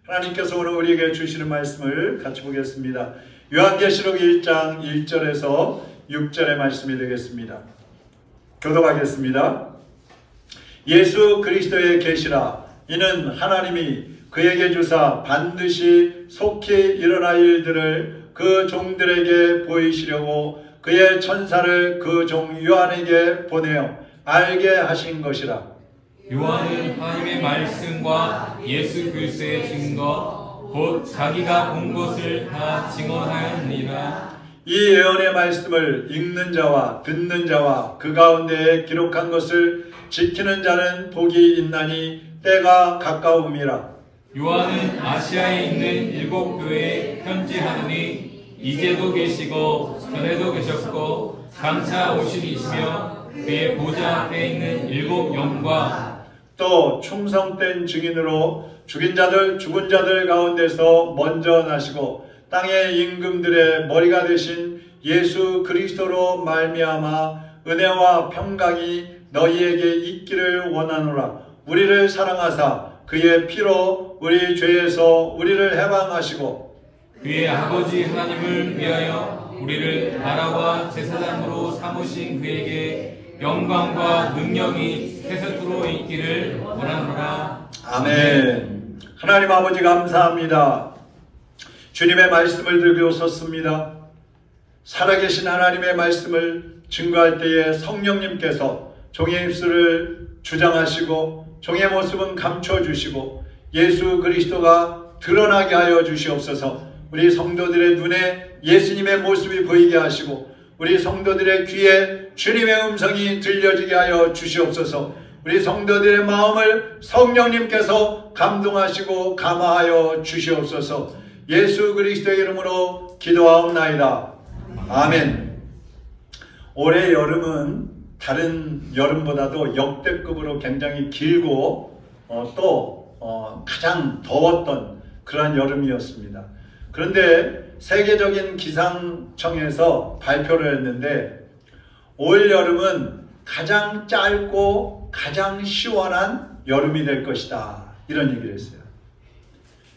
하나님께서 오늘 우리에게 주시는 말씀을 같이 보겠습니다. 요한계시록 1장 1절에서 6절의 말씀이 되겠습니다. 교독하겠습니다. 예수 그리스도의 계시라. 이는 하나님이 그에게 주사 반드시 속히 일어날 일들을 그 종들에게 보이시려고 그의 천사를 그 종 요한에게 보내어 알게 하신 것이라. 요한은 하나님의 말씀과 예수 그리스도의 증거 곧 자기가 본 것을 다 증언하였느니라. 이 예언의 말씀을 읽는 자와 듣는 자와 그 가운데에 기록한 것을 지키는 자는 복이 있나니 때가 가까움이라. 요한은 아시아에 있는 7 교회에 편지하노니 이제도 계시고 전에도 계셨고 장차 오시리시며 그의 보좌 앞에 있는 7 영과 또 충성된 증인으로 죽은 자들 가운데서 먼저 나시고 땅의 임금들의 머리가 되신 예수 그리스도로 말미암아 은혜와 평강이 너희에게 있기를 원하노라. 우리를 사랑하사 그의 피로 우리 죄에서 우리를 해방하시고 그의 아버지 하나님을 위하여 우리를 나라와 제사장으로 삼으신 그에게 영광과 능력이 세세토록 있기를 원하노라. 아멘. 하나님 아버지 감사합니다. 주님의 말씀을 들고 섰습니다. 살아계신 하나님의 말씀을 증거할 때에 성령님께서 종의 입술을 주장하시고 종의 모습은 감춰주시고 예수 그리스도가 드러나게 하여 주시옵소서. 우리 성도들의 눈에 예수님의 모습이 보이게 하시고 우리 성도들의 귀에 주님의 음성이 들려지게 하여 주시옵소서. 우리 성도들의 마음을 성령님께서 감동하시고 감화하여 주시옵소서. 예수 그리스도의 이름으로 기도하옵나이다. 아멘. 올해 여름은 다른 여름보다도 역대급으로 굉장히 길고 가장 더웠던 그런 여름이었습니다. 그런데 세계적인 기상청에서 발표를 했는데 올 여름은 가장 짧고 가장 시원한 여름이 될 것이다. 이런 얘기를 했어요.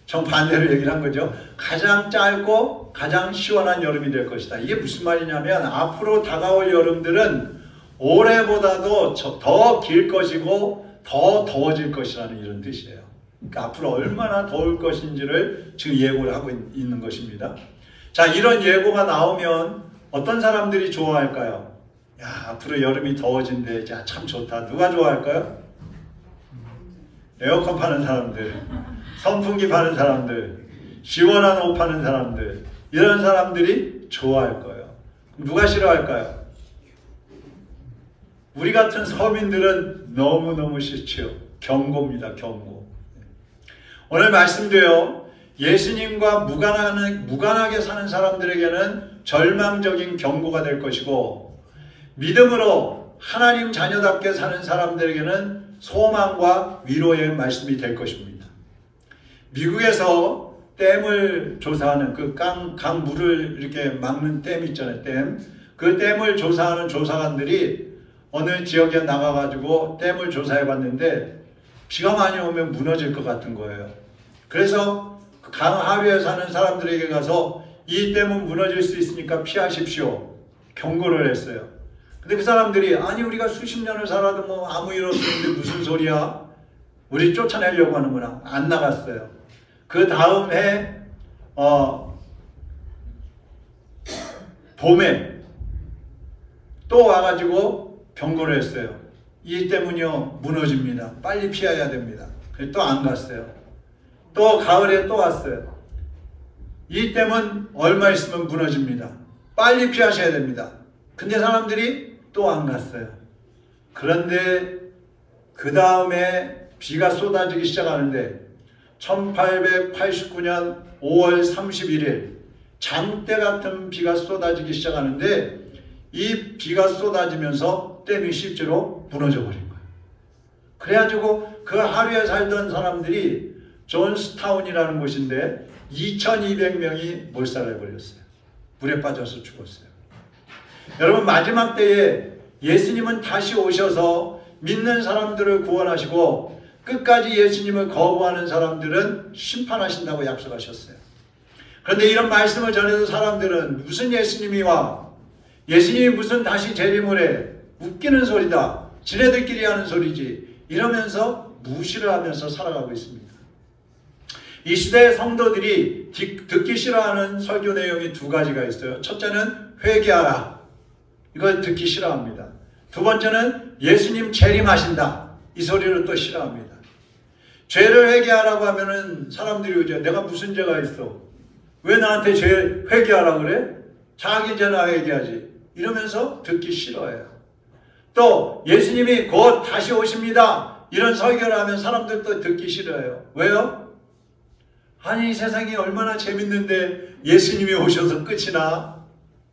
정반대로 얘기를 한 거죠. 가장 짧고 가장 시원한 여름이 될 것이다. 이게 무슨 말이냐면 앞으로 다가올 여름들은 올해보다도 더 길 것이고 더 더워질 것이라는 이런 뜻이에요. 그러니까 앞으로 얼마나 더울 것인지를 지금 예고를 하고 있는 것입니다. 자, 이런 예고가 나오면 어떤 사람들이 좋아할까요? 야, 앞으로 여름이 더워진대. 자, 참 좋다. 누가 좋아할까요? 에어컨 파는 사람들, 선풍기 파는 사람들, 시원한 옷 파는 사람들, 이런 사람들이 좋아할 거예요. 누가 싫어할까요? 우리 같은 서민들은 너무너무 싫지요. 경고입니다. 경고. 오늘 말씀도요. 예수님과 무관하게 사는 사람들에게는 절망적인 경고가 될 것이고 믿음으로 하나님 자녀답게 사는 사람들에게는 소망과 위로의 말씀이 될 것입니다. 미국에서 댐을 조사하는 그 강물을 이렇게 막는 댐 있잖아요. 댐. 그 댐을 조사하는 조사관들이 어느 지역에 나가가지고 댐을 조사해 봤는데 비가 많이 오면 무너질 것 같은 거예요. 그래서 강 하류에 사는 사람들에게 가서 이 댐은 무너질 수 있으니까 피하십시오. 경고를 했어요. 근데 그 사람들이 아니 우리가 수십 년을 살아도 뭐 아무 일 없었는데 무슨 소리야? 우리 쫓아내려고 하는구나. 안 나갔어요. 그 다음 해 봄에 또 와가지고 경고를 했어요. 이 댐은요 무너집니다. 빨리 피해야 됩니다. 그래서 또 안 갔어요. 또 가을에 또 왔어요. 이 댐은 얼마 있으면 무너집니다. 빨리 피하셔야 됩니다. 근데 사람들이 또 안 갔어요. 그런데 그 다음에 비가 쏟아지기 시작하는데 1889년 5월 31일 장대 같은 비가 쏟아지기 시작하는데 이 비가 쏟아지면서 댐이 실제로 무너져 버린 거예요. 그래가지고 그 하루에 살던 사람들이 존스타운이라는 곳인데 2200명이 몰살해 버렸어요. 물에 빠져서 죽었어요. 여러분 마지막 때에 예수님은 다시 오셔서 믿는 사람들을 구원하시고 끝까지 예수님을 거부하는 사람들은 심판하신다고 약속하셨어요. 그런데 이런 말씀을 전해도 사람들은 무슨 예수님이 와? 예수님이 무슨 다시 재림을 해? 웃기는 소리다. 지네들끼리 하는 소리지. 이러면서 무시를 하면서 살아가고 있습니다. 이 시대의 성도들이 듣기 싫어하는 설교 내용이 두 가지가 있어요. 첫째는 회개하라. 이걸 듣기 싫어합니다. 두 번째는 예수님 재림하신다. 이 소리를 또 싫어합니다. 죄를 회개하라고 하면은 사람들이 이제 내가 무슨 죄가 있어? 왜 나한테 죄 회개하라 그래? 자기 죄나 회개하지. 이러면서 듣기 싫어해요. 또 예수님이 곧 다시 오십니다. 이런 설교를 하면 사람들도 듣기 싫어해요. 왜요? 아니 세상이 얼마나 재밌는데 예수님이 오셔서 끝이 나?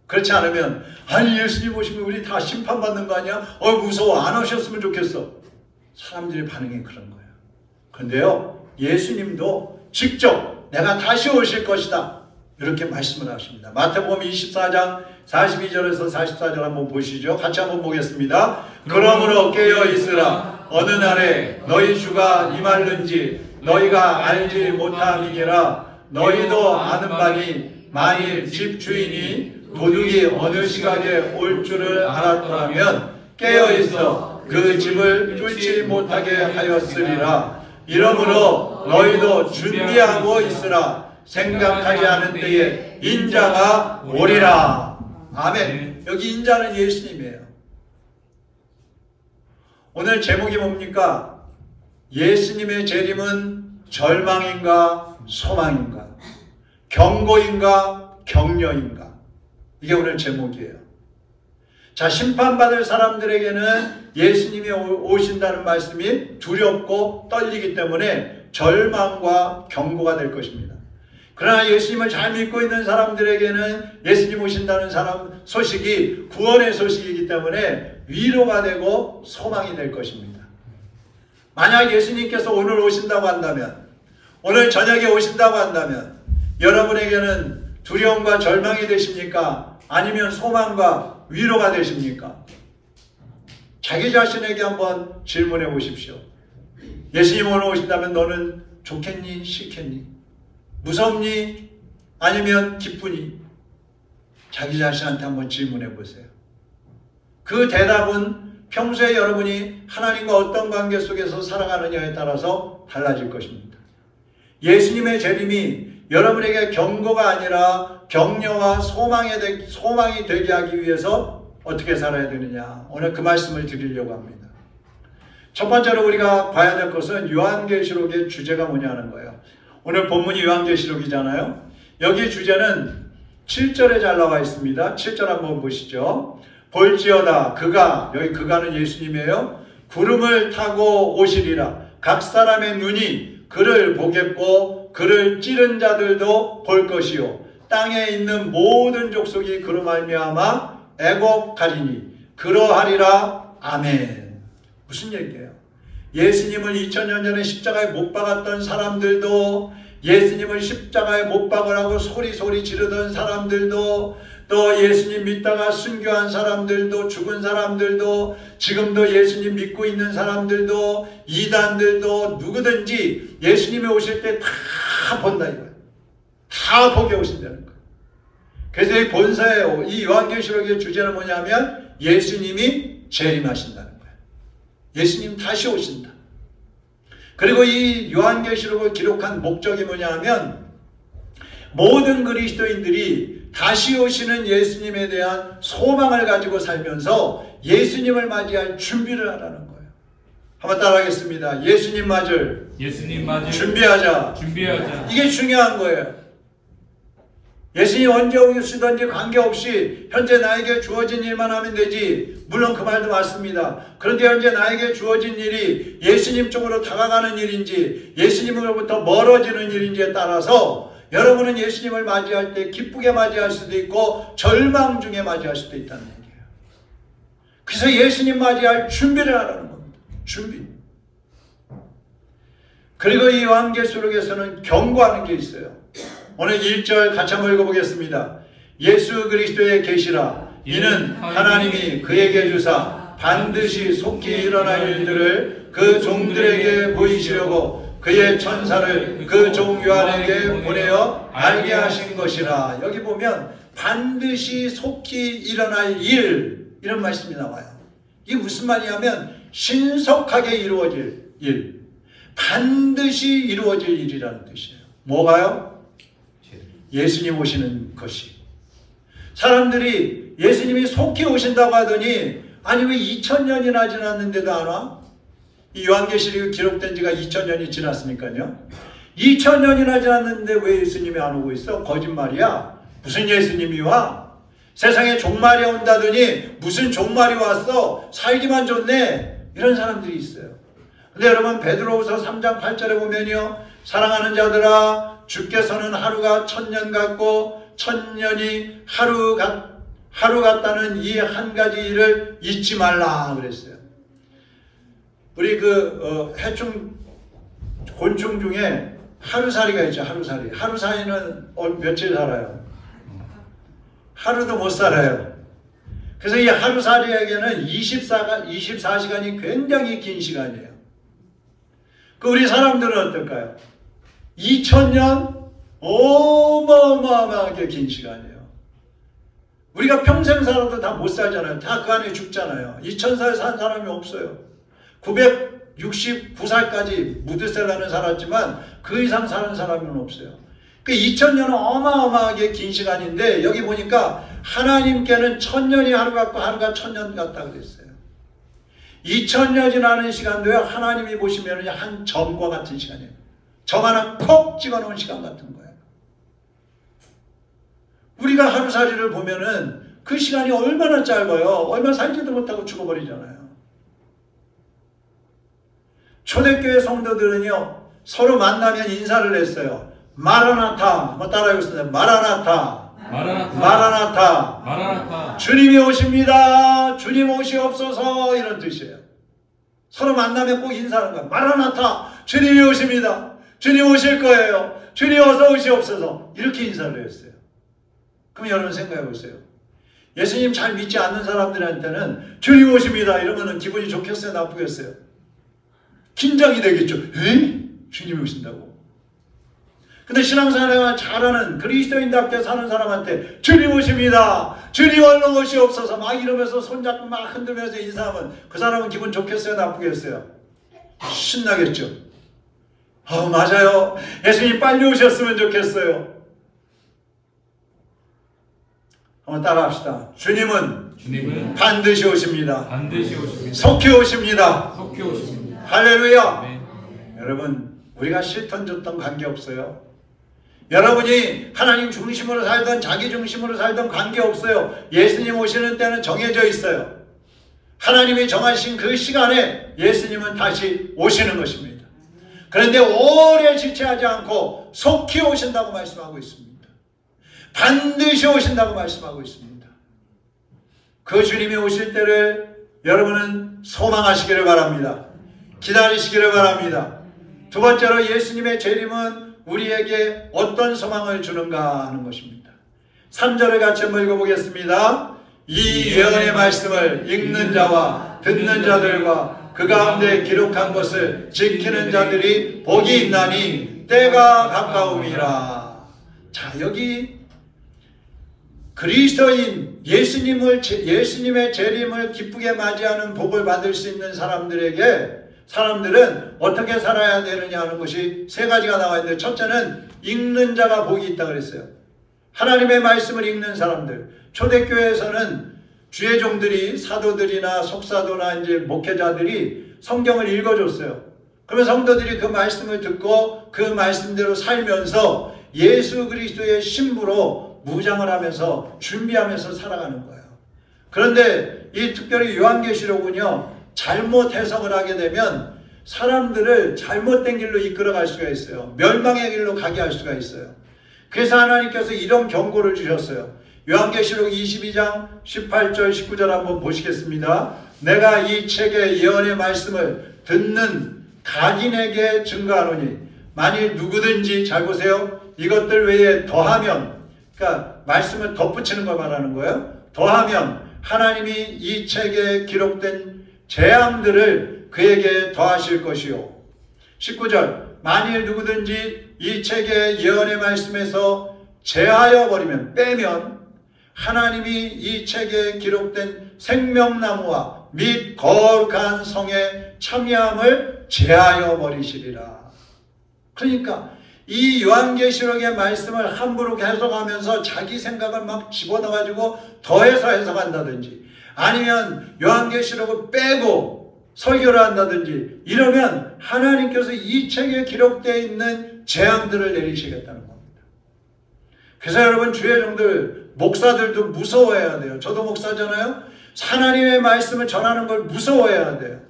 그렇지 않으면 아니 예수님 오시면 우리 다 심판받는 거 아니야? 무서워. 안 오셨으면 좋겠어. 사람들의 반응이 그런 거예요. 그런데요, 예수님도 직접 내가 다시 오실 것이다. 이렇게 말씀을 하십니다. 마태복음 24장 42절에서 44절 한번 보시죠. 같이 한번 보겠습니다. 그러므로 깨어 있으라. 어느 날에 너희 주가 임할는지 너희가 알지 못함이니라. 너희도 아는 바니 만일 집 주인이 도둑이 어느 시각에 올 줄을 알았더라면 깨어 있어 그 집을 뚫지 못하게 하였으리라. 이러므로 너희도 준비하고 있으라. 생각하지 않은 때에 인자가 오리라. 아멘. 여기 인자는 예수님이에요. 오늘 제목이 뭡니까? 예수님의 재림은 절망인가 소망인가? 경고인가 격려인가? 이게 오늘 제목이에요. 자, 심판받을 사람들에게는 예수님이 오신다는 말씀이 두렵고 떨리기 때문에 절망과 경고가 될 것입니다. 그러나 예수님을 잘 믿고 있는 사람들에게는 예수님 오신다는 소식이 구원의 소식이기 때문에 위로가 되고 소망이 될 것입니다. 만약 예수님께서 오늘 오신다고 한다면, 오늘 저녁에 오신다고 한다면 여러분에게는 두려움과 절망이 되십니까? 아니면 소망과 위로가 되십니까? 자기 자신에게 한번 질문해 보십시오. 예수님 오늘 오신다면 너는 좋겠니? 싫겠니? 무섭니? 아니면 기쁘니? 자기 자신한테 한번 질문해 보세요. 그 대답은 평소에 여러분이 하나님과 어떤 관계 속에서 살아가느냐에 따라서 달라질 것입니다. 예수님의 재림이 여러분에게 경고가 아니라 격려와 소망이 되게 하기 위해서 어떻게 살아야 되느냐, 오늘 그 말씀을 드리려고 합니다. 첫 번째로 우리가 봐야 될 것은 요한계시록의 주제가 뭐냐는 거예요. 오늘 본문이 요한계시록이잖아요. 여기 주제는 7절에 잘 나와 있습니다. 7절 한번 보시죠. 볼지어다 그가, 여기 그가는 예수님이에요. 구름을 타고 오시리라. 각 사람의 눈이 그를 보겠고 그를 찌른 자들도 볼 것이요 땅에 있는 모든 족속이 그로 말미암아 애곡하리니 그러하리라. 아멘. 무슨 얘기예요? 예수님을 2000년 전에 십자가에 못 박았던 사람들도, 예수님을 십자가에 못 박으라고 소리 지르던 사람들도, 또 예수님 믿다가 순교한 사람들도, 죽은 사람들도, 지금도 예수님 믿고 있는 사람들도, 이단들도, 누구든지 예수님이 오실 때 다 본다 이거예요. 다 보게 오신다는 거예요. 그래서 이 본서의 이 요한계시록의 주제는 뭐냐면 예수님이 재림하신다는 거예요. 예수님 다시 오신다. 그리고 이 요한계시록을 기록한 목적이 뭐냐면 모든 그리스도인들이 다시 오시는 예수님에 대한 소망을 가지고 살면서 예수님을 맞이할 준비를 하라는 거예요. 한번 따라하겠습니다. 예수님 맞을 준비하자. 이게 중요한 거예요. 예수님 언제 오시든지 관계없이 현재 나에게 주어진 일만 하면 되지. 물론 그 말도 맞습니다. 그런데 현재 나에게 주어진 일이 예수님 쪽으로 다가가는 일인지 예수님으로부터 멀어지는 일인지에 따라서 여러분은 예수님을 맞이할 때 기쁘게 맞이할 수도 있고 절망 중에 맞이할 수도 있다는 얘기예요. 그래서 예수님 맞이할 준비를 하라는 겁니다. 준비. 그리고 이 요한계시록에서는 경고하는 게 있어요. 오늘 1절 같이 한번 읽어보겠습니다. 예수 그리스도의 계시라. 이는 하나님이 그에게 주사 반드시 속히 일어날 일들을 그 종들에게 보이시려고 그의 천사를 그 종 요한에게 보내어 알게 하신 것이라. 여기 보면 반드시 속히 일어날 일, 이런 말씀이 나와요. 이게 무슨 말이냐면 신속하게 이루어질 일, 반드시 이루어질 일이라는 뜻이에요. 뭐가요? 예수님 오시는 것이. 사람들이 예수님이 속히 오신다고 하더니 아니 왜 2000년이나 지났는데도 안 와? 이 요한계시록이 기록된 지가 2000년이 지났으니까요. 2000년이나 지났는데 왜 예수님이 안 오고 있어? 거짓말이야. 무슨 예수님이 와? 세상에 종말이 온다더니 무슨 종말이 왔어? 살기만 좋네. 이런 사람들이 있어요. 근데 여러분 베드로후서 3장 8절에 보면요, 사랑하는 자들아 주께서는 하루가 1000년 같고 1000년이 하루 같다는 이 한 가지 일을 잊지 말라 그랬어요. 우리 해충 곤충 중에 하루살이가 있죠. 하루살이. 하루살이는 며칠 살아요? 하루도 못 살아요. 그래서 이 하루살이에게는 24시간이 굉장히 긴 시간이에요. 우리 사람들은 어떨까요? 2000년? 어마어마하게 긴 시간이에요. 우리가 평생 살아도 다 못 살잖아요. 다 그 안에 죽잖아요. 2000살 산 사람이 없어요. 969살까지 무드셀라는 살았지만 그 이상 사는 사람은 없어요. 그 2000년은 어마어마하게 긴 시간인데 여기 보니까 하나님께는 1000년이 하루 같고 하루가 1000년 같다 그랬어요. 2000년이 나는 시간도요, 하나님이 보시면 한 점과 같은 시간이에요. 점 하나 콕 찍어놓은 시간 같은 거예요. 우리가 하루살이를 보면은 그 시간이 얼마나 짧아요. 얼마 살지도 못하고 죽어버리잖아요. 초대교회 성도들은요, 서로 만나면 인사를 했어요. 마라나타, 따라해보세요. 마라나타. 마라나타. 마라나타. 마라나타. 주님이 오십니다. 주님 오시옵소서. 이런 뜻이에요. 서로 만나면 꼭 인사하는 거예요. 마라나타. 주님이 오십니다. 주님 오실 거예요. 주님 어서 오시옵소서. 이렇게 인사를 했어요. 그럼 여러분 생각해 보세요. 예수님 잘 믿지 않는 사람들한테는 주님 오십니다 이러면은 기분이 좋겠어요? 나쁘겠어요? 긴장이 되겠죠. 에이? 주님이 오신다고? 근데 신앙생활을 잘하는 그리스도인답게 사는 사람한테 주님 오십니다. 주님 얼른 오시옵소서 막 이러면서 손잡고 막 흔들면서 인사하면 그 사람은 기분 좋겠어요? 나쁘겠어요? 신나겠죠. 맞아요. 예수님 빨리 오셨으면 좋겠어요. 한번 따라합시다. 주님은 반드시 오십니다. 반드시 오십니다. 속히 오십니다. 속히 오십니다. 할렐루야. 네. 여러분 우리가 싫던 좋던 관계없어요. 여러분이 하나님 중심으로 살던 자기 중심으로 살던 관계없어요. 예수님 오시는 때는 정해져 있어요. 하나님이 정하신 그 시간에 예수님은 다시 오시는 것입니다. 그런데 오래 지체하지 않고 속히 오신다고 말씀하고 있습니다. 반드시 오신다고 말씀하고 있습니다. 그 주님이 오실 때를 여러분은 소망하시기를 바랍니다. 기다리시기를 바랍니다. 두 번째로 예수님의 재림은 우리에게 어떤 소망을 주는가 하는 것입니다. 3절을 같이 한번 읽어보겠습니다. 이 예언의 말씀을 읽는 자와 듣는 자들과 그 가운데 기록한 것을 지키는 자들이 복이 있나니 때가 가까움이라. 자, 여기 그리스도인 예수님의 재림을 기쁘게 맞이하는 복을 받을 수 있는 사람들은 어떻게 살아야 되느냐 하는 것이 세 가지가 나와 있는데, 첫째는 읽는 자가 복이 있다 그랬어요. 하나님의 말씀을 읽는 사람들. 초대교회에서는 주의 종들이 사도들이나 속사도나 이제 목회자들이 성경을 읽어줬어요. 그러면 성도들이 그 말씀을 듣고 그 말씀대로 살면서 예수 그리스도의 신부로 무장을 하면서 준비하면서 살아가는 거예요. 그런데 이 특별히 요한계시록은요, 잘못 해석을 하게 되면 사람들을 잘못된 길로 이끌어갈 수가 있어요. 멸망의 길로 가게 할 수가 있어요. 그래서 하나님께서 이런 경고를 주셨어요. 요한계시록 22장 18절 19절 한번 보시겠습니다. 내가 이 책의 예언의 말씀을 듣는 각인에게 증거하노니 만일 누구든지, 잘 보세요, 이것들 외에 더하면, 그러니까 말씀을 덧붙이는 걸 말하는 거예요. 더하면 하나님이 이 책에 기록된 재앙들을 그에게 더하실 것이요. 19절 만일 누구든지 이 책의 예언의 말씀에서 제하여 버리면 빼면 하나님이 이 책에 기록된 생명나무와 및 거룩한 성의 참여함을 제하여 버리시리라. 그러니까 이 요한계시록의 말씀을 함부로 해석하면서 자기 생각을 막 집어넣어가지고 더해서 해석한다든지 아니면 요한계시록을 빼고 설교를 한다든지 이러면 하나님께서 이 책에 기록되어 있는 재앙들을 내리시겠다는 겁니다. 그래서 여러분 주의 종들 목사들도 무서워해야 돼요. 저도 목사잖아요. 하나님의 말씀을 전하는 걸 무서워해야 돼요.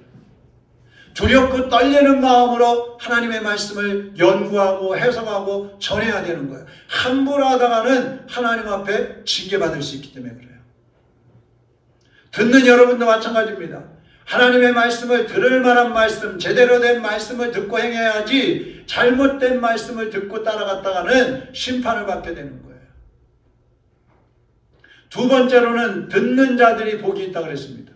두렵고 떨리는 마음으로 하나님의 말씀을 연구하고 해석하고 전해야 되는 거예요. 함부로 하다가는 하나님 앞에 징계받을 수 있기 때문에 그래요. 듣는 여러분도 마찬가지입니다. 하나님의 말씀을 들을 만한 말씀, 제대로 된 말씀을 듣고 행해야지 잘못된 말씀을 듣고 따라갔다가는 심판을 받게 되는 거예요. 두 번째로는 듣는 자들이 복이 있다고 그랬습니다.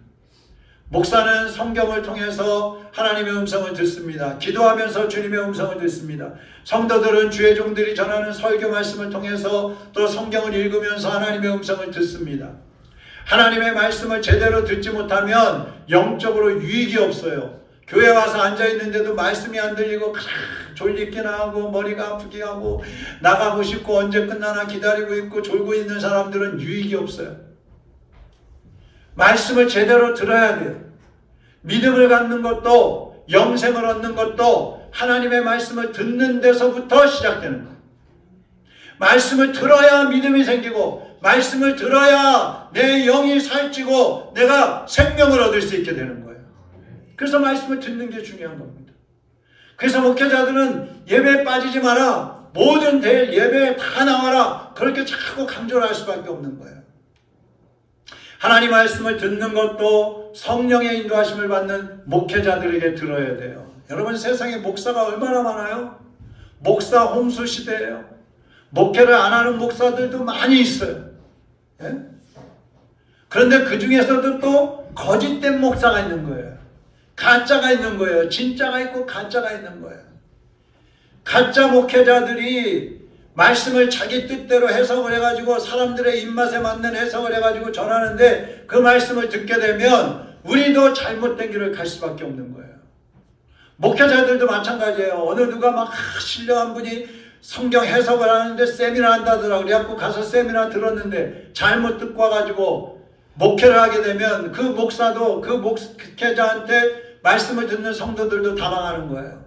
목사는 성경을 통해서 하나님의 음성을 듣습니다. 기도하면서 주님의 음성을 듣습니다. 성도들은 주의 종들이 전하는 설교 말씀을 통해서 또 성경을 읽으면서 하나님의 음성을 듣습니다. 하나님의 말씀을 제대로 듣지 못하면 영적으로 유익이 없어요. 교회 와서 앉아있는데도 말씀이 안 들리고 졸리긴 하고 머리가 아프게 하고 나가고 싶고 언제 끝나나 기다리고 있고 졸고 있는 사람들은 유익이 없어요. 말씀을 제대로 들어야 돼요. 믿음을 갖는 것도 영생을 얻는 것도 하나님의 말씀을 듣는 데서부터 시작되는 거예요. 말씀을 들어야 믿음이 생기고 말씀을 들어야 내 영이 살찌고 내가 생명을 얻을 수 있게 되는 거예요. 그래서 말씀을 듣는 게 중요한 겁니다. 그래서 목회자들은 예배에 빠지지 마라. 모든 대일 예배에 다 나와라. 그렇게 자꾸 강조를 할 수밖에 없는 거예요. 하나님 말씀을 듣는 것도 성령의 인도하심을 받는 목회자들에게 들어야 돼요. 여러분 세상에 목사가 얼마나 많아요? 목사 홍수 시대예요. 목회를 안 하는 목사들도 많이 있어요. 예? 그런데 그 중에서도 또 거짓된 목사가 있는 거예요. 가짜가 있는 거예요. 진짜가 있고 가짜가 있는 거예요. 가짜 목회자들이 말씀을 자기 뜻대로 해석을 해가지고 사람들의 입맛에 맞는 해석을 해가지고 전하는데 그 말씀을 듣게 되면 우리도 잘못된 길을 갈 수밖에 없는 거예요. 목회자들도 마찬가지예요. 어느 누가 막 신령한 분이 성경 해석을 하는데 세미나 한다더라고요. 그래갖고 가서 세미나 들었는데 잘못 듣고 와가지고 목회를 하게 되면 그 목사도 그 목회자한테 말씀을 듣는 성도들도 다 망하는 거예요.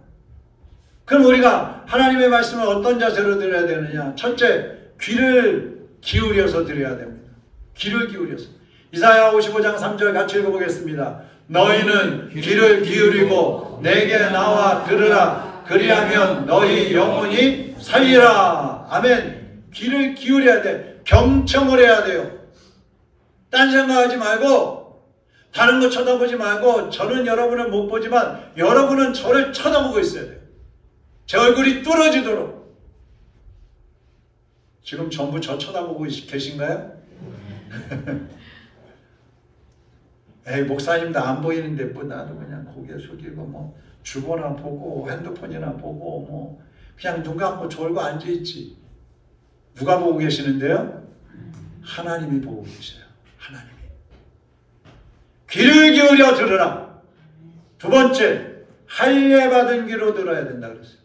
그럼 우리가 하나님의 말씀을 어떤 자세로 들어야 되느냐? 첫째, 귀를 기울여서 들어야 됩니다. 귀를 기울여서. 이사야 55장 3절 같이 읽어보겠습니다. 너희는 귀를 기울이고 내게 나와 들으라. 그리하면 너희 영혼이 살리라. 아멘. 귀를 기울여야 돼. 경청을 해야 돼요. 딴 생각하지 말고 다른 거 쳐다보지 말고 저는 여러분을 못 보지만 여러분은 저를 쳐다보고 있어야 돼요. 제 얼굴이 뚫어지도록. 지금 전부 저 쳐다보고 계신가요? 에이 목사님도 안 보이는데 뭐 나도 그냥 고개 숙이고 뭐 주보나 보고 핸드폰이나 보고 뭐 그냥 눈 감고 졸고 앉아있지. 누가 보고 계시는데요? 하나님이 보고 계셔요. 하나님이. 귀를 기울여 들으라. 두 번째, 할례 받은 귀로 들어야 된다 그랬어요.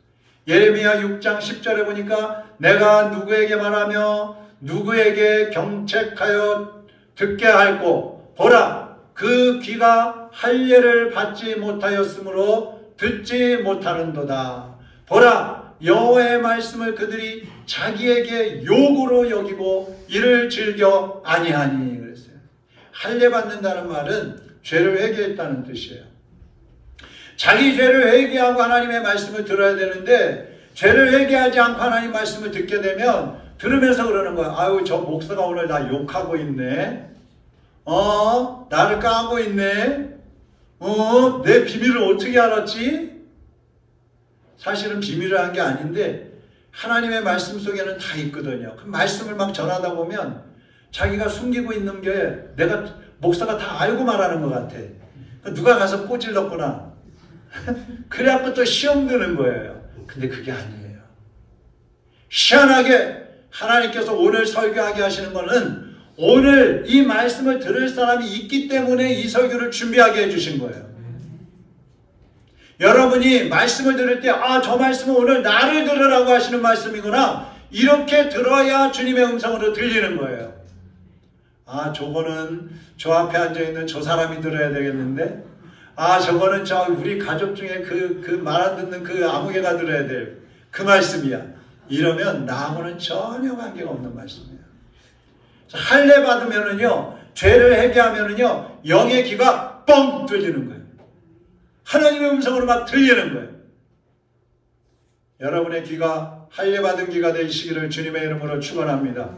예레미야 6장 10절에 보니까 내가 누구에게 말하며 누구에게 경책하여 듣게 할고 보라 그 귀가 할례를 받지 못하였으므로 듣지 못하는도다. 보라 여호와의 말씀을 그들이 자기에게 욕으로 여기고 이를 즐겨 아니하니 그랬어요. 할례 받는다는 말은 죄를 회개했다는 뜻이에요. 자기 죄를 회개하고 하나님의 말씀을 들어야 되는데 죄를 회개하지 않고 하나님 말씀을 듣게 되면 들으면서 그러는 거야. 아유 저 목사가 오늘 나 욕하고 있네. 나를 까고 있네. 내 비밀을 어떻게 알았지? 사실은 비밀을 한 게 아닌데 하나님의 말씀 속에는 다 있거든요. 그 말씀을 막 전하다 보면 자기가 숨기고 있는 게 내가 목사가 다 알고 말하는 것 같아. 누가 가서 꼬질렀구나. 그래갖고 또 시험 드는 거예요. 근데 그게 아니에요. 희한하게 하나님께서 오늘 설교하게 하시는 거는 오늘 이 말씀을 들을 사람이 있기 때문에 이 설교를 준비하게 해주신 거예요. 여러분이 말씀을 들을 때 저 말씀은 오늘 나를 들으라고 하시는 말씀이구나, 이렇게 들어야 주님의 음성으로 들리는 거예요. 저거는 저 앞에 앉아있는 저 사람이 들어야 되겠는데, 저거는 우리 가족 중에 그 말 안 듣는 그 아무개가 들어야 될 그 말씀이야. 이러면 나하고는 전혀 관계가 없는 말씀이에요. 할례 받으면은요, 죄를 회개하면은요, 영의 귀가 뻥 뚫리는 거예요. 하나님의 음성으로 막 들리는 거예요. 여러분의 귀가 할례 받은 귀가 되시기를 주님의 이름으로 축원합니다.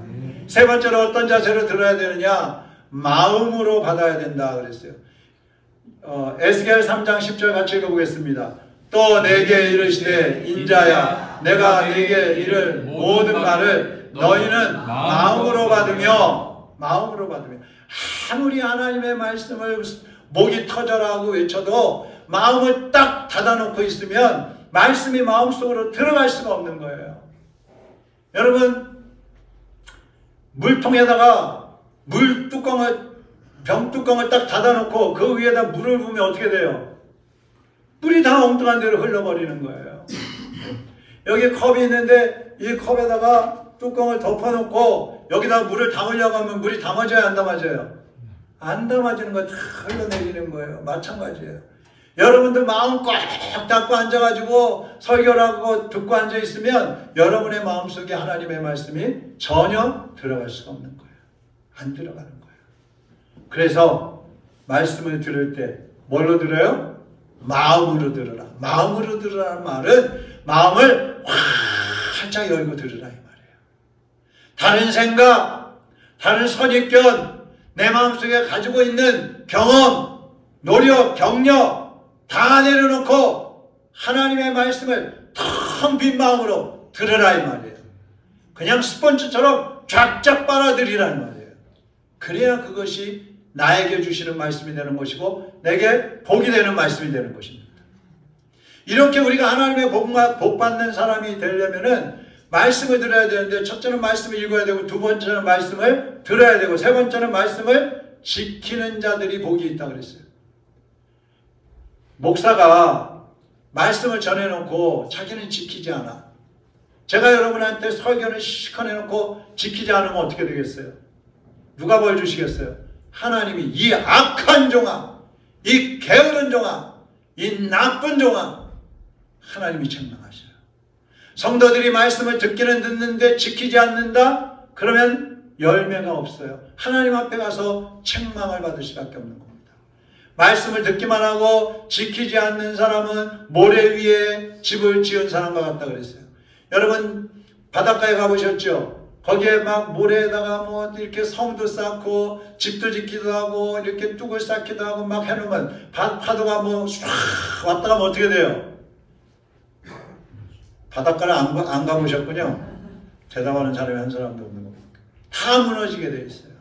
세 번째로 어떤 자세로 들어야 되느냐? 마음으로 받아야 된다 그랬어요. 에스겔 3장 10절 같이 읽어보겠습니다. 또 내게 이르시되 인자야, 내가 내게 이를 모든 말을 너희는 마음으로 받으며 아무리 하나님의 말씀을 목이 터져라 하고 외쳐도 마음을 딱 닫아놓고 있으면 말씀이 마음속으로 들어갈 수가 없는 거예요. 여러분, 물통에다가 병뚜껑을 딱 닫아놓고 그 위에다 물을 부으면 어떻게 돼요? 물이 다 엉뚱한 데로 흘러버리는 거예요. 여기 컵이 있는데 이 컵에다가 뚜껑을 덮어놓고 여기다 물을 담으려고 하면 물이 담아져야 안 담아져요? 안 담아지는 거 다 흘러내리는 거예요. 마찬가지예요. 여러분들 마음 꽉 닫고 앉아가지고 설교를 하고 듣고 앉아있으면 여러분의 마음속에 하나님의 말씀이 전혀 들어갈 수가 없는 거예요. 안 들어가는 거예요. 그래서 말씀을 들을 때 뭘로 들어요? 마음으로 들으라. 마음으로 들으라는 말은 마음을 활짝 열고 들으라 이 말이에요. 다른 생각, 다른 선입견, 내 마음속에 가지고 있는 경험, 노력, 경력 다 내려놓고 하나님의 말씀을 텅 빈 마음으로 들으라 이 말이에요. 그냥 스펀지처럼 쫙쫙 빨아들이라는 말이에요. 그래야 그것이 나에게 주시는 말씀이 되는 것이고 내게 복이 되는 말씀이 되는 것입니다. 이렇게 우리가 하나님의 복 받는 사람이 되려면은 말씀을 들어야 되는데, 첫째는 말씀을 읽어야 되고, 두 번째는 말씀을 들어야 되고, 세 번째는 말씀을 지키는 자들이 복이 있다고 그랬어요. 목사가 말씀을 전해놓고 자기는 지키지 않아. 제가 여러분한테 설교를 시커 내놓고 지키지 않으면 어떻게 되겠어요? 누가 벌 주시겠어요? 하나님이 이 악한 종아, 이 게으른 종아, 이 나쁜 종아, 하나님이 책망하셔요. 성도들이 말씀을 듣기는 듣는데 지키지 않는다? 그러면 열매가 없어요. 하나님 앞에 가서 책망을 받을 수밖에 없는 겁니다. 말씀을 듣기만 하고 지키지 않는 사람은 모래 위에 집을 지은 사람과 같다 그랬어요. 여러분 바닷가에 가보셨죠? 거기에 막 모래에다가 뭐 이렇게 성도 쌓고 집도 짓기도 하고 이렇게 뚝을 쌓기도 하고 막 해놓으면 파도가 뭐 唰 왔다 가면 어떻게 돼요? 바닷가를 안 가보셨군요. 대답하는 사람이 한 사람도 없는 겁니다. 다 무너지게 돼 있어요.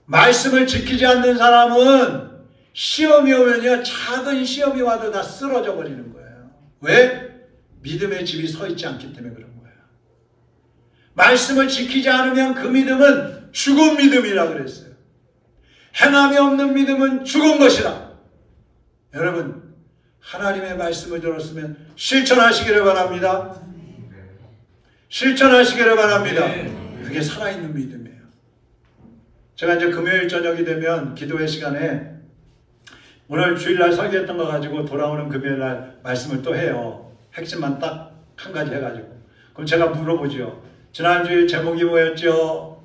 말씀을 지키지 않는 사람은 시험이 오면요, 작은 시험이 와도 다 쓰러져 버리는 거예요. 왜? 믿음의 집이 서 있지 않기 때문에 그런 거예요. 말씀을 지키지 않으면 그 믿음은 죽은 믿음이라 그랬어요. 행함이 없는 믿음은 죽은 것이라. 여러분, 하나님의 말씀을 들었으면 실천하시기를 바랍니다. 실천하시기를 바랍니다. 그게 살아있는 믿음이에요. 제가 이제 금요일 저녁이 되면 기도회 시간에 오늘 주일날 설교했던 거 가지고 돌아오는 금요일날 말씀을 또 해요. 핵심만 딱 한 가지 해가지고. 그럼 제가 물어보죠. 지난주에 제목이 뭐였죠?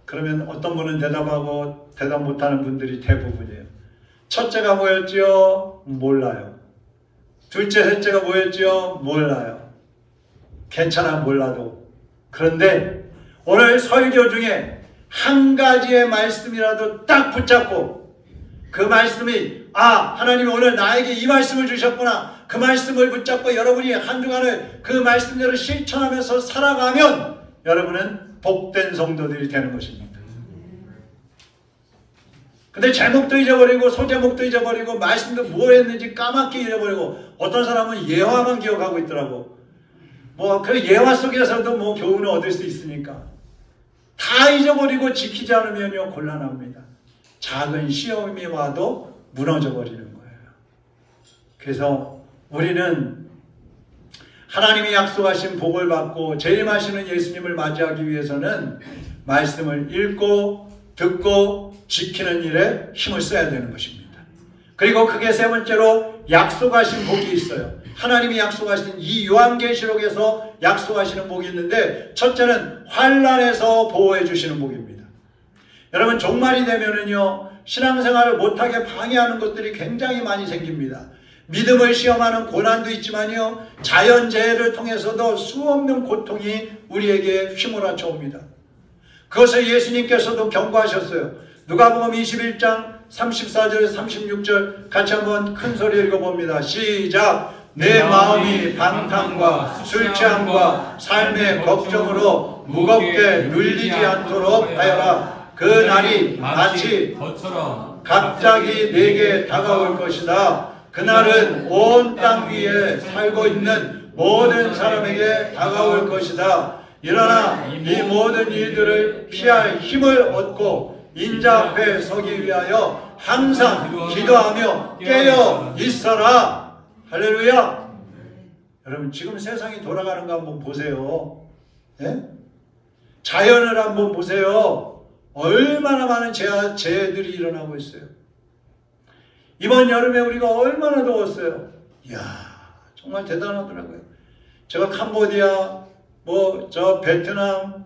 그러면 어떤 분은 대답하고 대답 못하는 분들이 대부분이에요. 첫째가 뭐였죠? 몰라요. 둘째, 셋째가 뭐였죠? 몰라요. 괜찮아, 몰라도. 그런데 오늘 설교 중에 한 가지의 말씀이라도 딱 붙잡고 그 말씀이 하나님이 오늘 나에게 이 말씀을 주셨구나. 그 말씀을 붙잡고 여러분이 한 주간을 그 말씀대로 실천하면서 살아가면 여러분은 복된 성도들이 되는 것입니다. 근데 제목도 잊어버리고 소제목도 잊어버리고 말씀도 뭐 했는지 까맣게 잊어버리고 어떤 사람은 예화만 기억하고 있더라고. 뭐 그 예화 속에서도 뭐 교훈을 얻을 수 있으니까 다 잊어버리고 지키지 않으면요 곤란합니다. 작은 시험이 와도 무너져 버리는 거예요. 그래서 우리는 하나님이 약속하신 복을 받고 재림하시는 예수님을 맞이하기 위해서는 말씀을 읽고 듣고 지키는 일에 힘을 써야 되는 것입니다. 그리고 그게 세 번째로 약속하신 복이 있어요. 하나님이 약속하신 이 요한계시록에서 약속하시는 복이 있는데 첫째는 환난에서 보호해 주시는 복입니다. 여러분 종말이 되면은요 신앙생활을 못하게 방해하는 것들이 굉장히 많이 생깁니다. 믿음을 시험하는 고난도 있지만요 자연재해를 통해서도 수없는 고통이 우리에게 휘몰아쳐 옵니다. 그것을 예수님께서도 경고하셨어요. 누가복음 21장 34절에서 36절 같이 한번 큰 소리 읽어봅니다. 시작! 내 마음이 방탕과 술 취함과 삶의 걱정으로 무겁게 눌리지 않도록 하여라. 그 날이 마치 갑자기 내게 다가올 것이다. 그날은 온 땅 위에 살고 있는 모든 사람에게 다가올 것이다. 일어나 이 모든 일들을 피할 힘을 얻고 인자 앞에 서기 위하여 항상 기도하며 깨어 있어라. 할렐루야. 여러분 지금 세상이 돌아가는 거 한번 보세요. 예? 자연을 한번 보세요. 얼마나 많은 재해들이 일어나고 있어요. 이번 여름에 우리가 얼마나 더웠어요. 이야 정말 대단하더라고요. 제가 캄보디아 베트남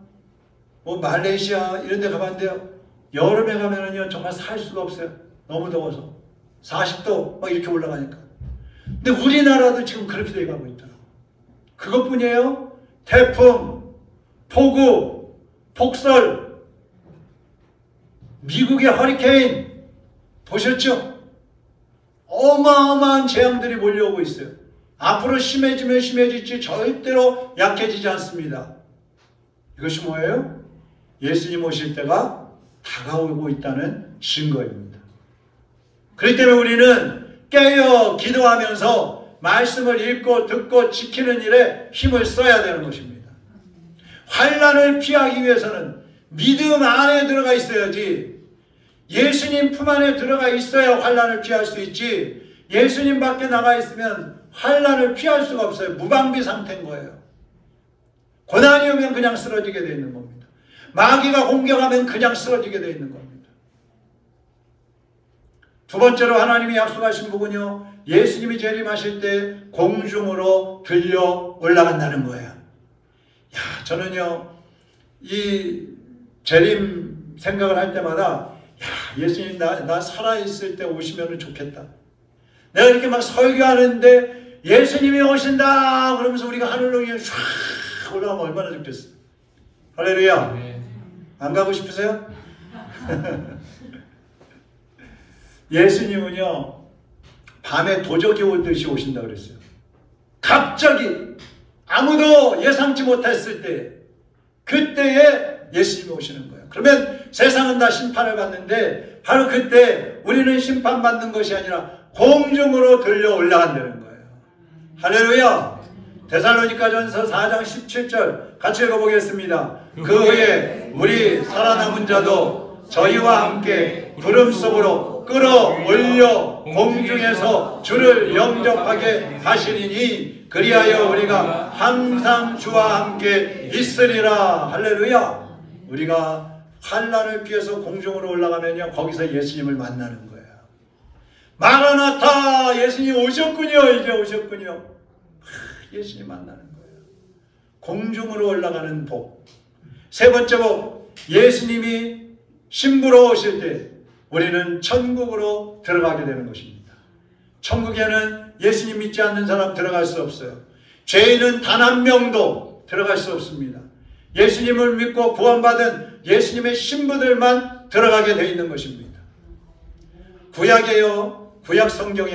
말레이시아 이런 데 가봤는데요. 여름에 가면은요 정말 살 수가 없어요. 너무 더워서 40도 막 이렇게 올라가니까. 근데 우리나라도 지금 그렇게 돼가고 있더라고요. 그것뿐이에요. 태풍, 폭우, 폭설, 미국의 허리케인 보셨죠? 어마어마한 재앙들이 몰려오고 있어요. 앞으로 심해지면 심해질지 절대로 약해지지 않습니다. 이것이 뭐예요? 예수님 오실 때가 다가오고 있다는 증거입니다. 그렇기 때문에 우리는 깨어 기도하면서 말씀을 읽고 듣고 지키는 일에 힘을 써야 되는 것입니다. 환난을 피하기 위해서는 믿음 안에 들어가 있어야지, 예수님 품 안에 들어가 있어야 환난을 피할 수 있지, 예수님 밖에 나가 있으면 환난을 피할 수가 없어요. 무방비 상태인 거예요. 고난이 오면 그냥 쓰러지게 되어 있는 겁니다. 마귀가 공격하면 그냥 쓰러지게 되어 있는 겁니다. 두 번째로 하나님이 약속하신 부분은요, 예수님이 재림하실 때 공중으로 들려 올라간다는 거예요. 야, 저는요 이 재림 생각을 할 때마다 예수님 나 살아있을 때 오시면 좋겠다. 내가 이렇게 막 설교하는데 예수님이 오신다 그러면서 우리가 하늘로 그냥 쫙 올라가면 얼마나 좋겠어. 할렐루야. 네. 안 가고 싶으세요? 예수님은요 밤에 도적이 오듯이 오신다 그랬어요. 갑자기 아무도 예상치 못했을 때, 그때에 예수님이 오시는 거예요. 그러면 세상은 다 심판을 받는데 바로 그때 우리는 심판받는 것이 아니라 공중으로 들려 올라간다는 거예요. 할렐루야. 데살로니가전서 4장 17절 같이 읽어보겠습니다. 그 후에 우리 살아남은 자도 저희와 함께 구름 속으로 끌어올려 공중에서 주를 영접하게 하시리니 그리하여 우리가 항상 주와 함께 있으리라. 할렐루야. 우리가 환난을 피해서 공중으로 올라가면요 거기서 예수님을 만나는 거예요. 마라나타, 예수님 오셨군요. 이제 오셨군요. 예수님 만나는 거예요. 공중으로 올라가는 복. 세 번째 복, 예수님이 신부로 오실 때 우리는 천국으로 들어가게 되는 것입니다. 천국에는 예수님 믿지 않는 사람 들어갈 수 없어요. 죄인은 단 한 명도 들어갈 수 없습니다. 예수님을 믿고 구원받은 예수님의 신부들만 들어가게 되어 있는 것입니다. 구약에요, 구약 성경에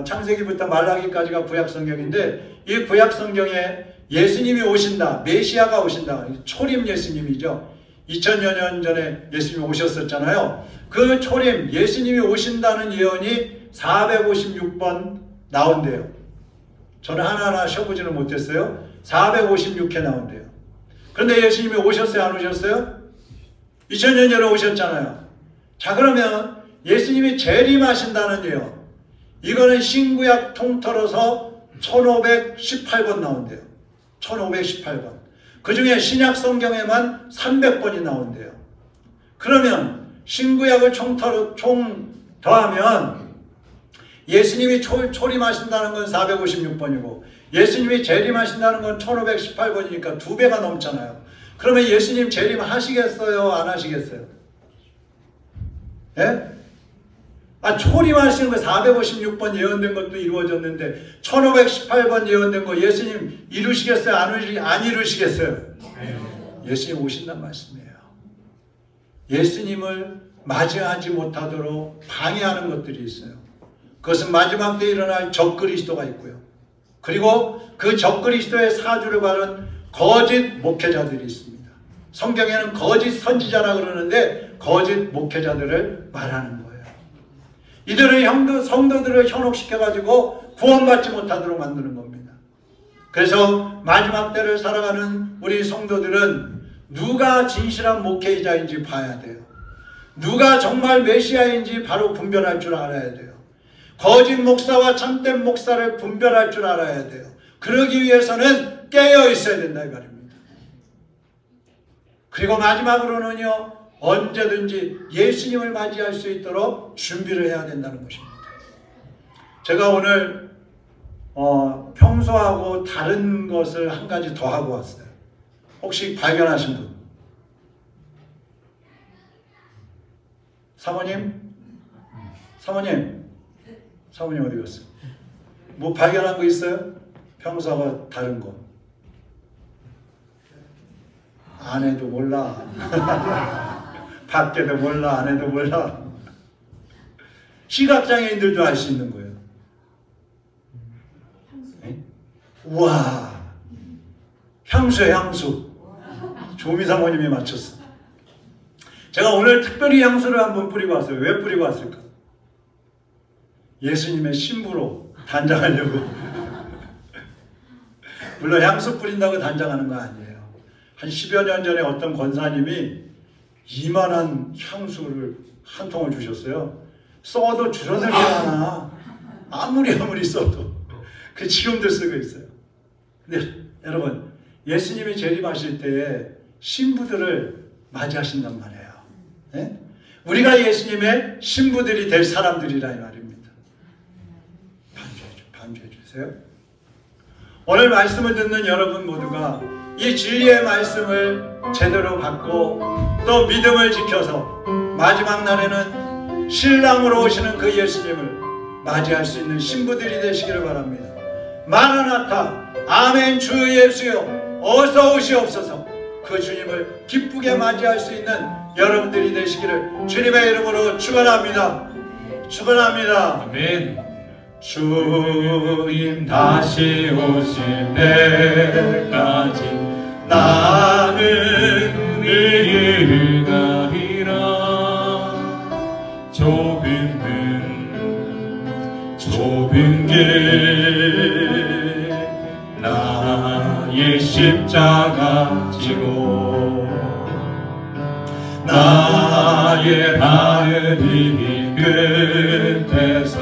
창세기부터 말라기까지가 구약성경인데 이 구약성경에 예수님이 오신다, 메시아가 오신다, 초림 예수님이죠. 2000여 년 전에 예수님이 오셨었잖아요. 그 초림 예수님이 오신다는 예언이 456번 나온대요. 저는 하나하나 쉬어보지는 못했어요. 456회 나온대요. 그런데 예수님이 오셨어요? 안 오셨어요? 2000년 전에 오셨잖아요. 자, 그러면 예수님이 재림하신다는 예언, 이거는 신구약 통틀어서 1518번 나온대요. 1518번. 그 중에 신약 성경에만 300번이 나온대요. 그러면 신구약을 총 더하면 예수님이 초림하신다는 건 456번이고 예수님이 재림하신다는 건 1518번이니까 2배가 넘잖아요. 그러면 예수님 재림하시겠어요? 안 하시겠어요? 예? 초림하시는 거 456번 예언된 것도 이루어졌는데 1518번 예언된 거 예수님 이루시겠어요? 안 이루시겠어요? 예수님 오신단 말씀이에요. 예수님을 맞이하지 못하도록 방해하는 것들이 있어요. 그것은 마지막 때 일어날 적그리스도가 있고요. 그리고 그 적그리스도의 사주를 받은 거짓 목회자들이 있습니다. 성경에는 거짓 선지자라 그러는데 거짓 목회자들을 말하는 거예요. 이들은 성도들을 현혹시켜가지고 구원받지 못하도록 만드는 겁니다. 그래서 마지막 때를 살아가는 우리 성도들은 누가 진실한 목회자인지 봐야 돼요. 누가 정말 메시아인지 바로 분별할 줄 알아야 돼요. 거짓 목사와 참된 목사를 분별할 줄 알아야 돼요. 그러기 위해서는 깨어 있어야 된다 이 말입니다. 그리고 마지막으로는요, 언제든지 예수님을 맞이할 수 있도록 준비를 해야 된다는 것입니다. 제가 오늘 평소하고 다른 것을 한 가지 더 하고 왔어요. 혹시 발견하신 분? 사모님? 사모님 어디 갔어요? 뭐 발견한 거 있어요? 평소와 다른 거. 아내도 몰라. 밖에도 몰라. 아내도 몰라. 시각장애인들도 알 수 있는 거예요. 네? 우와, 향수예요, 향수. 조미 사모님이 맞췄어. 제가 오늘 특별히 향수를 한번 뿌리고 왔어요. 왜 뿌리고 왔을까? 예수님의 신부로 단장하려고. 물론 향수 뿌린다고 단장하는 거 아니에요. 한 10여 년 전에 어떤 권사님이 이만한 향수를 한 통을 주셨어요. 써도 줄어들지 않아. 아무리 써도. 그 지금도 쓰고 있어요. 근데 여러분, 예수님이 재림하실 때에 신부들을 맞이하신단 말이에요. 네? 우리가 예수님의 신부들이 될 사람들이라 이 말입니다. 반주해 주세요. 오늘 말씀을 듣는 여러분 모두가 이 진리의 말씀을 제대로 받고 또 믿음을 지켜서 마지막 날에는 신랑으로 오시는 그 예수님을 맞이할 수 있는 신부들이 되시기를 바랍니다. 마라나타, 아멘, 주 예수여 어서 오시옵소서. 그 주님을 기쁘게 맞이할 수 있는 여러분들이 되시기를 주님의 이름으로 축원합니다. 축원합니다. 아멘. 주님 다시 오실 때까지 나는 늘 가리라. 좁은 길 나의 십자가 지고 나의 발을 이 끝에서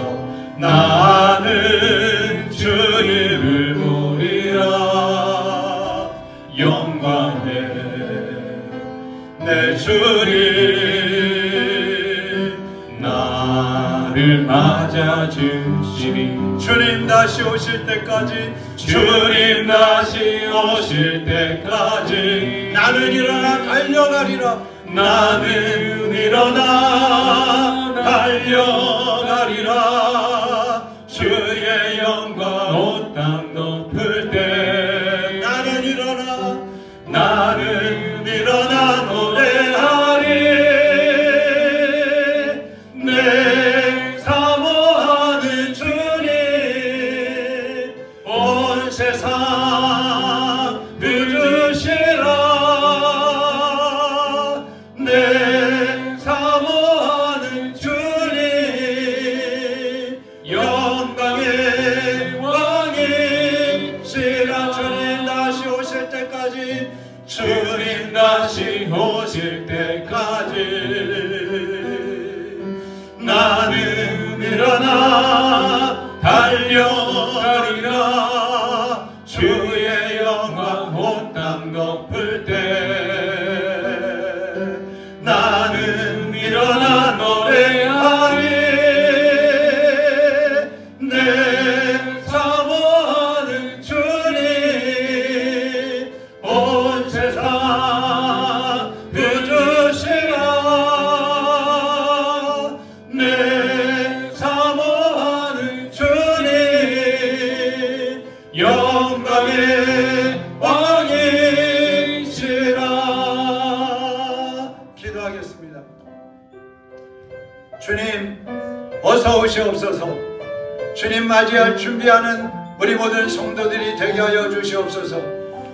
나는 주님을 보리라. 영광에 내 주님 나를 맞아주시니. 주님 다시 오실 때까지, 주님 다시 오실 때까지 나는 일어나 달려가리라. 나는 일어나 달려가리라. 주의 영광 온 땅 높을 때 나는 일어나 노래하리. 내 사모하는 주님 주님 다시 오실 때까지 나는 일어나 달려가리라. 주의 영광 온 땅 덮을 때 나는 일어나 노래하리. 내 사모하는 주님 온 세상 부주시라. 내 사모하는 주님 영광의 왕이시라. 기도하겠습니다. 주님 어서 오시옵소서. 주님 맞이할 준비하는 우리 모든 성도들이 되게 하여 주시옵소서.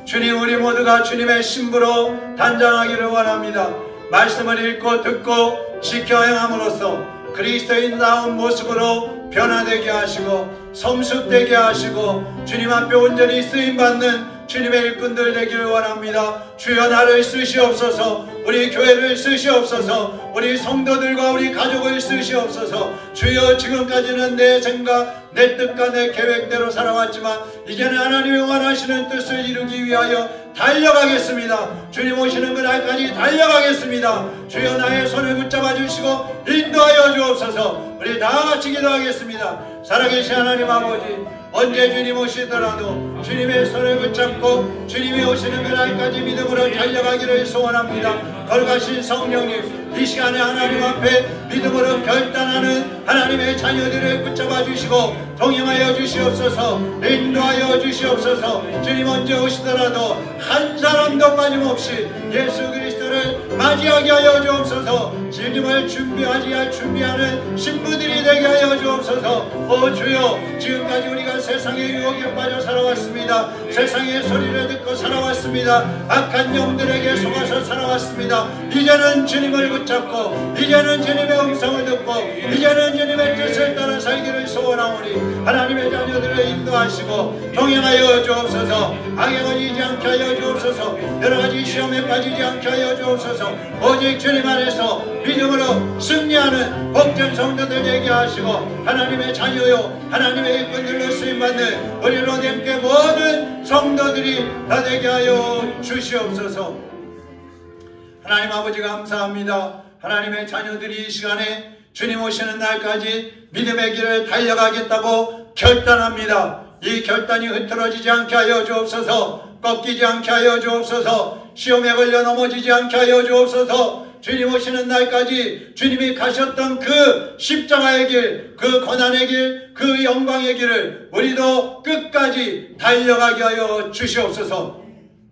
주님 우리 모두가 주님의 신부로 단장하기를 원합니다. 말씀을 읽고 듣고 지켜 행함으로써 그리스도인다운 모습으로 변화되게 하시고 성숙되게 하시고 주님 앞에 온전히 쓰임받는 주님의 일꾼들 되기를 원합니다. 주여 나를 쓰시옵소서. 우리 교회를 쓰시옵소서. 우리 성도들과 우리 가족을 쓰시옵소서. 주여 지금까지는 내 생각 내 뜻과 내 계획대로 살아왔지만 이제는 하나님이 원하시는 뜻을 이루기 위하여 달려가겠습니다. 주님 오시는 그날까지 달려가겠습니다. 주여 나의 손을 붙잡아 주시고 인도하여 주옵소서. 우리 다같이 기도하겠습니다. 살아계신 하나님 아버지, 언제 주님 오시더라도 주님의 손을 붙잡고 주님이 오시는 그날까지 믿음으로 달려가기를 소원합니다. 거룩하신 성령님, 이 시간에 하나님 앞에 믿음으로 결단하는 하나님의 자녀들을 붙잡아 주시고 동행하여 주시옵소서. 인도하여 주시옵소서. 주님 언제 오시더라도 한 사람도 빠짐없이 예수 그리스도를 맞이하게 하여 주옵소서. 주님을 준비하는 신부들이 되게 하여 주옵소서. 오 주여, 지금까지 우리가 세상의 유혹에 빠져 살아왔습니다. 세상의 소리를 듣고 살아왔습니다. 악한 영들에게 속아서 살아왔습니다. 이제는 주님을 붙잡고 이제는 주님의 음성을 듣고 이제는 주님의 뜻을 따라 살기를 소원하오니 하나님의 자녀들을 인도하시고 동행하여 주옵소서. 악에 걸리지 않게 하여 주옵소서. 여러가지 시험에 빠지지 않게 하여 주옵소서. 오직 주님 안에서 믿음으로 승리하는 복된 성도들 되게 하시고 하나님의 자녀요 하나님의 일꾼들로 쓰임받는 우리 로뎀교회 모든 성도들이 다 되게 하여 주시옵소서. 하나님 아버지 감사합니다. 하나님의 자녀들이 이 시간에 주님 오시는 날까지 믿음의 길을 달려가겠다고 결단합니다. 이 결단이 흐트러지지 않게 하여 주옵소서. 꺾이지 않게 하여 주옵소서. 시험에 걸려 넘어지지 않게 하여 주옵소서. 주님 오시는 날까지 주님이 가셨던 그 십자가의 길, 그 고난의 길, 그 영광의 길을 우리도 끝까지 달려가게 하여 주시옵소서.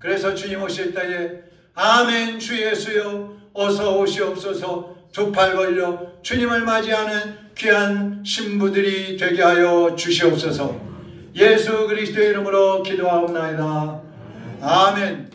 그래서 주님 오실 때에 아멘 주 예수여 어서 오시옵소서. 두 팔 벌려 주님을 맞이하는 귀한 신부들이 되게 하여 주시옵소서. 예수 그리스도의 이름으로 기도하옵나이다. 아멘.